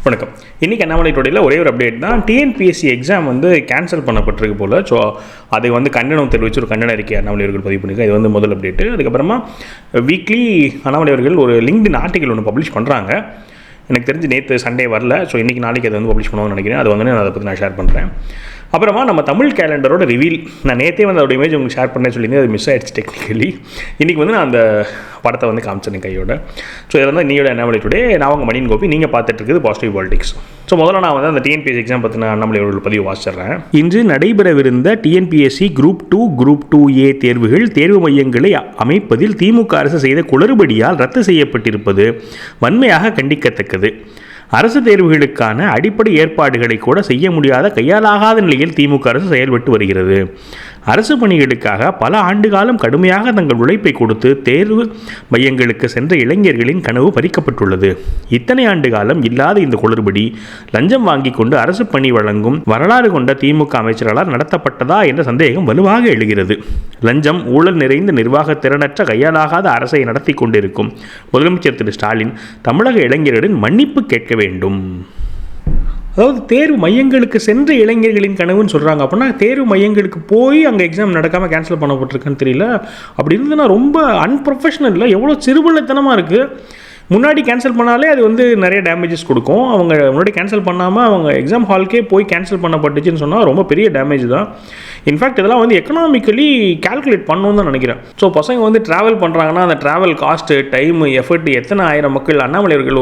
வணக்கம். இன்றைக்கி அண்ணாமலை டுடேயில் ஒரே ஒரு அப்டேட் தான். டிஎன்பிஎஸ்சி எக்ஸாம் வந்து கேன்சல் பண்ணப்பட்டிருக்கு போல். ஸோ அதை வந்து கண்டனம் தெரிவித்து ஒரு கண்டன அறிக்கை அண்ணாமலை அவர்கள் பதிவு பண்ணியிருக்காங்க. இது வந்து முதல் அப்டேட்டு. அதுக்கப்புறமா வீக்லி அண்ணாமலை அவர்கள் ஒரு லிங்க்டின் ஆர்டிக்கல் ஒன்று பப்ளிஷ் பண்ணுறாங்க. எனக்கு தெரிஞ்சு நேற்று சண்டே வரல. ஸோ இன்றைக்கி நாளைக்கு அதை வந்து பப்ளிஷ் பண்ணுவாங்கன்னு நினைக்கிறேன். அது வந்து நான் அதை பற்றி ஷேர் பண்ணுறேன். அப்புறமா நம்ம தமிழ் கேலண்டரோட ரிவீல், நான் நேற்றே வந்து அதோட இமேஜ் உங்களுக்கு ஷேர் பண்ணேன்னு சொல்லியிருந்தேன். அது மிஸ் ஆகிடுச்சு டெக்னிக்கலி. இன்றைக்கி வந்து நான் அந்த படத்தை வந்து காமிச்சேன் கையோட. ஸோ இதில் வந்து இன்னையோட அண்ணாமலை டுடே. நான் உங்கள் மணியன் கோபி. நீங்கள் பார்த்துட்டு இருக்குது பாசிட்டிவ் பாலிடிக்ஸ். ஸோ முதல்ல நான் வந்து அந்த டிஎன்பிஎஸ்சி எக்ஸாம் பற்றின அண்ணாமலை அவர்கள் பதிவு வாசிச்சிடுறேன். இன்று நடைபெறவிருந்த டிஎன்பிஎஸ்சி குரூப் 2, குரூப் 2A தேர்வுகள் தேர்வு மையங்களை அமைப்பதில் திமுக அரசு செய்த குளறுபடியால் ரத்து செய்யப்பட்டிருப்பது வன்மையாக கண்டிக்கத்தக்கது. அரசு தேர்வுகளுக்கான அடிப்படை ஏற்பாடுகளை கூட செய்ய முடியாத கையாலாகாத நிலையில் திமுக அரசு செயல்பட்டு வருகிறது. அரசு பணிகளுக்காக பல ஆண்டு காலம் கடுமையாக தங்கள் உழைப்பை கொடுத்து தேர்வு மையங்களுக்கு சென்ற இளைஞர்களின் கனவு பறிக்கப்பட்டுள்ளது. இத்தனை ஆண்டு காலம் இல்லாத இந்த குளறுபடி லஞ்சம் வாங்கி கொண்டு அரசு பணி வழங்கும் வரலாறு கொண்ட திமுக அமைச்சர்களால் நடத்தப்பட்டதா என்ற சந்தேகம் வலுவாக எழுகிறது. லஞ்சம், ஊழல் நிறைந்த நிர்வாக திறனற்ற கையாலாகாத அரசை நடத்தி கொண்டிருக்கும் முதலமைச்சர் திரு ஸ்டாலின் தமிழக இளைஞர்களின் மன்னிப்பு கேட்க வேண்டும். அதாவது தேர்வு மையங்களுக்கு சென்ற இளைஞர்களின் கனவுன்னு சொல்கிறாங்க. அப்படின்னா தேர்வு மையங்களுக்கு போய் அங்கே எக்ஸாம் நடக்காமல் கேன்சல் பண்ணப்பட்டிருக்குன்னு தெரியல. அப்படி இருந்ததுன்னா ரொம்ப அன்ப்ரொஃபஷனல் இல்லை, எவ்வளோ சிறுபிள்ளைத்தனமாக இருக்குது. முன்னாடி கேன்சல் பண்ணாலே அது வந்து நிறைய டேமேஜஸ் கொடுக்கும். அவங்க முன்னாடி கேன்சல் பண்ணாமல் அவங்க எக்ஸாம் ஹால்க்கே போய் கேன்சல் பண்ணப்பட்டுச்சுன்னு சொன்னால் ரொம்ப பெரிய டேமேஜ் தான். இன்ஃபேக்ட் இதெல்லாம் வந்து எக்கனாமிக்கலி கால்குலேட் பண்ணணும்னு தான் நினைக்கிறேன். ஸோ பசங்க வந்து ட்ராவல் பண்ணுறாங்கன்னா அந்த ட்ராவல் காஸ்ட்டு, டைமு, எஃபர்ட், எத்தனை ஆயிரம் மக்கள். அண்ணாமலை அவர்கள்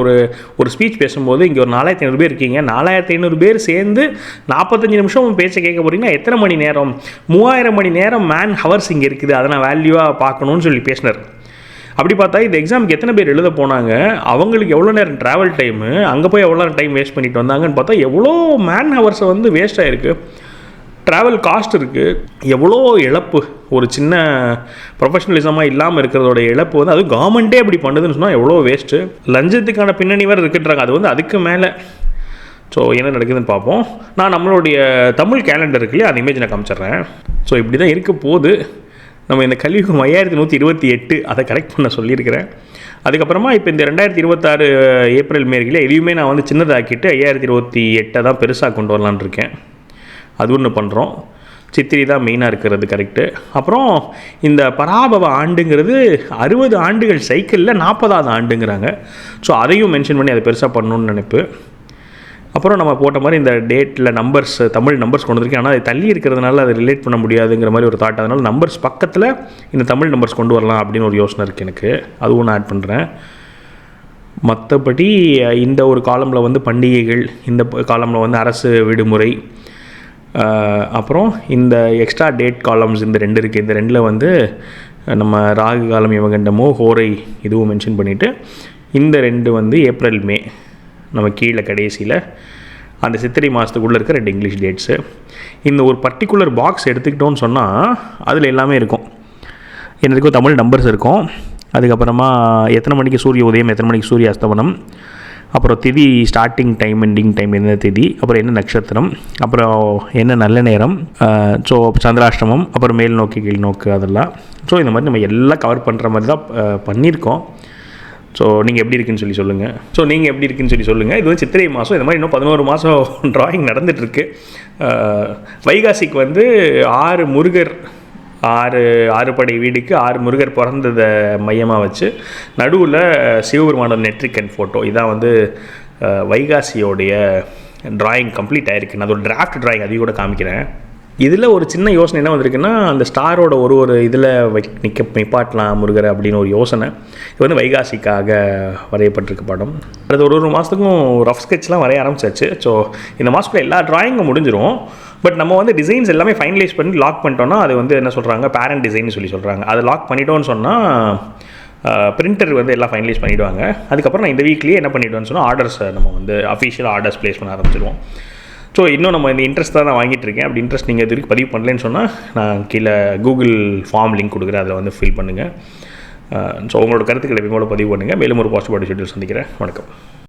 ஒரு ஸ்பீச் பேசும்போது இங்கே ஒரு 4500 பேர் இருக்கீங்க, 4500 பேர் சேர்ந்து 45 நிமிஷம் பேச்சை கேட்க போகிறீங்கன்னா எத்தனை மணி நேரம்? 3000 மணி நேரம் மேன் ஹவர்ஸ் இங்கே இருக்குது, அதை நான் வேல்யூவாக பார்க்கணும்னு சொல்லி பேசினார். அப்படி பார்த்தா இந்த எக்ஸாமுக்கு எத்தனை பேர் எழுத போனாங்க, அவங்களுக்கு எவ்வளோ நேரம் ட்ராவல் டைமு, அங்கே போய் எவ்வளோ நேரம் டைம் வேஸ்ட் பண்ணிட்டு வந்தாங்கன்னு பார்த்தா எவ்வளோ மேன் ஹவர்ஸை வந்து வேஸ்ட் ஆகிருக்கு. ட்ராவல் காஸ்ட் இருக்குது, எவ்வளோ இழப்பு. ஒரு சின்ன ப்ரொஃபஷனலிசமாக இல்லாமல் இருக்கிறதோட இழப்பு வந்து அது கவர்மெண்ட்டே அப்படி பண்ணுதுன்னு சொன்னால் எவ்வளோ வேஸ்ட்டு. லஞ்சத்துக்கான பின்னணி வேறு இருக்குன்றாங்க, அது வந்து அதுக்கு மேலே. ஸோ என்ன நடக்குதுன்னு பார்ப்போம். நான் நம்மளுடைய தமிழ் கேலண்டர் இருக்குல்லையே, அந்த இமேஜ் நான் காமிச்சிட்றேன். ஸோ இப்படி தான் இருக்க போகுது. நம்ம இந்த கலியுகம் 5128 அதை கரெக்ட் பண்ண சொல்லியிருக்கிறேன். அதுக்கப்புறமா இப்போ இந்த 2026 ஏப்ரல் மேற்கில் எதையுமே நான் வந்து சின்னதாக்கிட்டு 5028 தான் பெருசாக கொண்டு வரலான்னு இருக்கேன். அது ஒன்று பண்ணுறோம். சித்திரை தான் மெயினாக இருக்கிறது, கரெக்டு. அப்புறம் இந்த பராபவ ஆண்டுங்கிறது 60 ஆண்டுகள் சைக்கிளில் 40வது ஆண்டுங்கிறாங்க. ஸோ அதையும் மென்ஷன் பண்ணி அதை பெருசாக பண்ணணுன்னு நினைப்பு. அப்புறம் நம்ம போட்ட மாதிரி இந்த டேட்டில் நம்பர்ஸ், தமிழ் நம்பர்ஸ் கொண்டு வந்திருக்கேன். ஆனால் அது தள்ளி இருக்கிறதுனால அதை ரிலேட் பண்ண முடியாதுங்கிற மாதிரி ஒரு தாட். அதனால் நம்பர்ஸ் பக்கத்தில் இந்த தமிழ் நம்பர்ஸ் கொண்டு வரலாம் அப்படின்னு ஒரு யோசனை இருக்குது எனக்கு. அதுவும் நான் ஆட் பண்ணுறேன். மற்றபடி இந்த ஒரு காலமில் வந்து பண்டிகைகள், இந்த காலமில் வந்து அரசு விடுமுறை, அப்புறம் இந்த எக்ஸ்ட்ரா டேட் காலம்ஸ் இந்த 2 இருக்குது. இந்த 2ல் வந்து நம்ம ராகு காலம், யமகண்டமோ, ஹோரை இதுவும் மென்ஷன் பண்ணிவிட்டு இந்த 2 வந்து ஏப்ரல் மே நம்ம கீழே கடைசியில் அந்த சித்திரை மாதத்துக்குள்ளே இருக்க 2 இங்கிலீஷ் டேட்ஸு. இந்த ஒரு பர்டிகுலர் பாக்ஸ் எடுத்துக்கிட்டோன்னு சொன்னால் அதில் எல்லாமே இருக்கும். என்னதுக்கும் தமிழ் நம்பர்ஸ் இருக்கும். அதுக்கப்புறமா எத்தனை மணிக்கு சூரிய உதயம், எத்தனை மணிக்கு சூரிய அஸ்தமனம், அப்புறம் திதி ஸ்டார்டிங் டைம், எண்டிங் டைம், என்ன திதி, அப்புறம் என்ன நட்சத்திரம், அப்புறம் என்ன நல்ல நேரம், ஸோ சந்திராஷ்டமம், அப்புறம் மேல் நோக்கி கீழ் நோக்கு, அதெல்லாம். ஸோ இந்த மாதிரி நம்ம எல்லாம் கவர் பண்ணுற மாதிரி தான் பண்ணியிருக்கோம். ஸோ நீங்கள் எப்படி இருக்குன்னு சொல்லி சொல்லுங்கள். இது வந்து சித்திரை மாதம். இந்த மாதிரி இன்னும் 11 மாதம் ட்ராயிங் நடந்துகிட்ருக்கு. வைகாசிக்கு வந்து 6 முருகர், 6 படை வீடுக்கு 6 முருகர் பிறந்ததை மையமாக வச்சு நடுவில் சிவபெருமானோட நெற்றிக்கன் ஃபோட்டோ. இதான் வந்து வைகாசியோடைய ட்ராயிங் கம்ப்ளீட் ஆகிருக்கு. நான் அதோட டிராஃப்ட் ட்ராயிங் அதையும் கூட காமிக்கிறேன். இதில் ஒரு சின்ன யோசனை என்ன வந்திருக்குன்னா, அந்த ஸ்டாரோட ஒரு இதில் நிப்பாட்டலாம் முருகரை அப்படின்னு ஒரு யோசனை. இது வந்து வைகாசிக்காக வரையப்பட்டிருக்க படம். அது ஒரு மாதத்துக்கும் ரஃப் ஸ்கெட்ச்லாம் வரைய ஆரம்பிச்சாச்சு. ஸோ இந்த மாதத்துக்குள்ள எல்லா ட்ராயிங்கும் முடிஞ்சிடும். பட் நம்ம வந்து டிசைன்ஸ் எல்லாமே ஃபைனலைஸ் பண்ணி லாக் பண்ணிட்டோன்னா அது வந்து என்ன சொல்கிறாங்க, பேரண்ட் டிசைன் சொல்லி சொல்கிறாங்க. அதை லாக் பண்ணிட்டோன்னு சொன்னால் பிரிண்டர் வந்து எல்லாம் ஃபைனலைஸ் பண்ணிவிடுவாங்க. அதுக்கப்புறம் நான் இந்த வீக்லேயே என்ன பண்ணிவிடுவேன்னு சொன்னால் ஆர்டர்ஸை நம்ம வந்து அஃபிஷியல் ஆர்டர்ஸ் ப்ளேஸ் பண்ண ஆரம்பிச்சிடுவோம். ஸோ இன்னும் நம்ம இந்த இன்ட்ரெஸ்ட் தான் நான் வாங்கிட்டு இருக்கேன். அப்படி இன்ட்ரெஸ்ட் நீங்கள் இதுக்கு பதிவு பண்ணலன்னு சொன்னால் நான் கீழே கூகுள் ஃபார்ம் லிங்க் கொடுக்குறேன், அதில் வந்து ஃபில் பண்ணுங்கள். ஸோ உங்களோட கருத்துக்களை எப்போது பதிவு பண்ணுங்கள். மேலும் ஒரு பாசிட்டிவ் ஷெட்யூல் சந்திக்கிறேன். வணக்கம்.